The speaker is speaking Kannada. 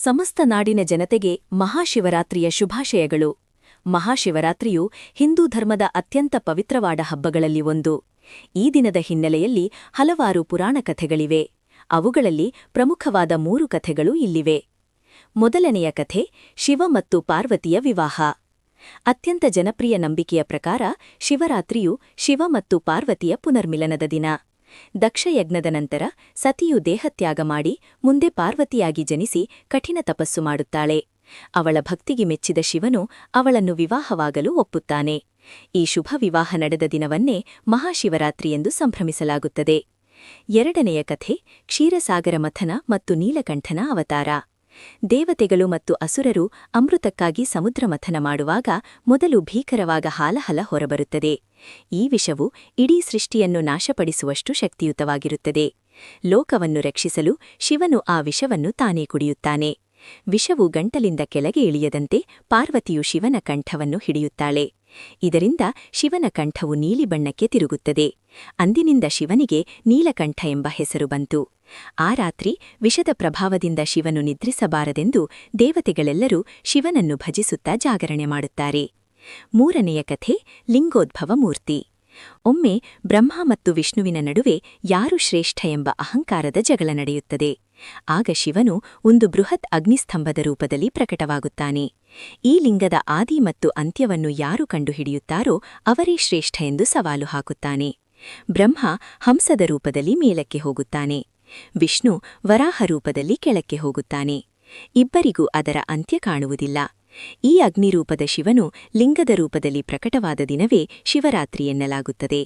ಸಮಸ್ತ ನಾಡಿನ ಜನತೆಗೆ ಮಹಾಶಿವರಾತ್ರಿಯ ಶುಭಾಶಯಗಳು. ಮಹಾಶಿವರಾತ್ರಿಯು ಹಿಂದೂ ಧರ್ಮದ ಅತ್ಯಂತ ಪವಿತ್ರವಾದ ಹಬ್ಬಗಳಲ್ಲಿ ಒಂದು. ಈ ದಿನದ ಹಿನ್ನೆಲೆಯಲ್ಲಿ ಹಲವಾರು ಪುರಾಣ ಕಥೆಗಳಿವೆ. ಅವುಗಳಲ್ಲಿ ಪ್ರಮುಖವಾದ 3 ಕಥೆಗಳು ಇಲ್ಲಿವೆ. ಮೊದಲನೆಯ ಕಥೆ ಶಿವ ಮತ್ತು ಪಾರ್ವತಿಯ ವಿವಾಹ. ಅತ್ಯಂತ ಜನಪ್ರಿಯ ನಂಬಿಕೆಯ ಪ್ರಕಾರ ಶಿವರಾತ್ರಿಯು ಶಿವ ಮತ್ತು ಪಾರ್ವತಿಯ ಪುನರ್ಮಿಲನದ ದಿನ. ದಕ್ಷಯಜ್ಞದ ನಂತರ ಸತಿಯು ದೇಹತ್ಯಾಗ ಮಾಡಿ ಮುಂದೆ ಪಾರ್ವತಿಯಾಗಿ ಜನಿಸಿ ಕಠಿಣ ತಪಸ್ಸು ಮಾಡುತ್ತಾಳೆ. ಅವಳ ಭಕ್ತಿಗೆ ಮೆಚ್ಚಿದ ಶಿವನು ಅವಳನ್ನು ವಿವಾಹವಾಗಲು ಒಪ್ಪುತ್ತಾನೆ. ಈ ಶುಭ ವಿವಾಹ ನಡೆದ ದಿನವನ್ನೇ ಮಹಾಶಿವರಾತ್ರಿ ಎಂದು ಸಂಭ್ರಮಿಸಲಾಗುತ್ತದೆ. ಎರಡನೆಯ ಕಥೆ ಕ್ಷೀರಸಾಗರ ಮಥನ ಮತ್ತು ನೀಲಕಂಠನ ಅವತಾರ. ದೇವತೆಗಳು ಮತ್ತು ಅಸುರರು ಅಮೃತಕ್ಕಾಗಿ ಸಮುದ್ರ ಮಥನ ಮಾಡುವಾಗ ಮೊದಲು ಭೀಕರವಾದ ಹಾಲಹಲ ಹೊರಬರುತ್ತದೆ. ಈ ವಿಷವು ಇಡೀ ಸೃಷ್ಟಿಯನ್ನು ನಾಶಪಡಿಸುವಷ್ಟು ಶಕ್ತಿಯುತವಾಗಿರುತ್ತದೆ. ಲೋಕವನ್ನು ರಕ್ಷಿಸಲು ಶಿವನು ಆ ವಿಷವನ್ನು ತಾನೇ ಕುಡಿಯುತ್ತಾನೆ. ವಿಷವು ಗಂಟಲಿಂದ ಕೆಳಗೆ ಇಳಿಯದಂತೆ ಪಾರ್ವತಿಯು ಶಿವನ ಕಂಠವನ್ನು ಹಿಡಿಯುತ್ತಾಳೆ. ಇದರಿಂದ ಶಿವನ ಕಂಠವು ನೀಲಿ ಬಣ್ಣಕ್ಕೆ ತಿರುಗುತ್ತದೆ. ಅಂದಿನಿಂದ ಶಿವನಿಗೆ ನೀಲಕಂಠ ಎಂಬ ಹೆಸರು ಬಂತು. ಆ ರಾತ್ರಿ ವಿಷದ ಪ್ರಭಾವದಿಂದ ಶಿವನು ನಿದ್ರಿಸಬಾರದೆಂದು ದೇವತೆಗಳೆಲ್ಲರೂ ಶಿವನನ್ನು ಭಜಿಸುತ್ತಾ ಜಾಗರಣೆ ಮಾಡುತ್ತಾರೆ. ಮೂರನೆಯ ಕಥೆ ಲಿಂಗೋದ್ಭವ ಮೂರ್ತಿ. ಒಮ್ಮೆ ಬ್ರಹ್ಮ ಮತ್ತು ವಿಷ್ಣುವಿನ ನಡುವೆ ಯಾರು ಶ್ರೇಷ್ಠ ಎಂಬ ಅಹಂಕಾರದ ಜಗಳ ನಡೆಯುತ್ತದೆ. ಆಗ ಶಿವನು ಒಂದು ಬೃಹತ್ ಅಗ್ನಿಸ್ತಂಭದ ರೂಪದಲ್ಲಿ ಪ್ರಕಟವಾಗುತ್ತಾನೆ. ಈ ಲಿಂಗದ ಆದಿ ಮತ್ತು ಅಂತ್ಯವನ್ನು ಯಾರು ಕಂಡುಹಿಡಿಯುತ್ತಾರೋ ಅವರೇ ಶ್ರೇಷ್ಠ ಎಂದು ಸವಾಲು ಹಾಕುತ್ತಾನೆ. ಬ್ರಹ್ಮ ಹಂಸದ ರೂಪದಲ್ಲಿ ಮೇಲಕ್ಕೆ ಹೋಗುತ್ತಾನೆ. ವಿಷ್ಣು ವರಾಹ ರೂಪದಲ್ಲಿ ಕೆಳಕ್ಕೆ ಹೋಗುತ್ತಾನೆ. ಇಬ್ಬರಿಗೂ ಅದರ ಅಂತ್ಯ ಕಾಣುವುದಿಲ್ಲ. ಈ ಅಗ್ನಿರೂಪದ ಶಿವನು ಲಿಂಗದ ರೂಪದಲ್ಲಿ ಪ್ರಕಟವಾದ ದಿನವೇ ಶಿವರಾತ್ರಿ ಎನ್ನಲಾಗುತ್ತದೆ.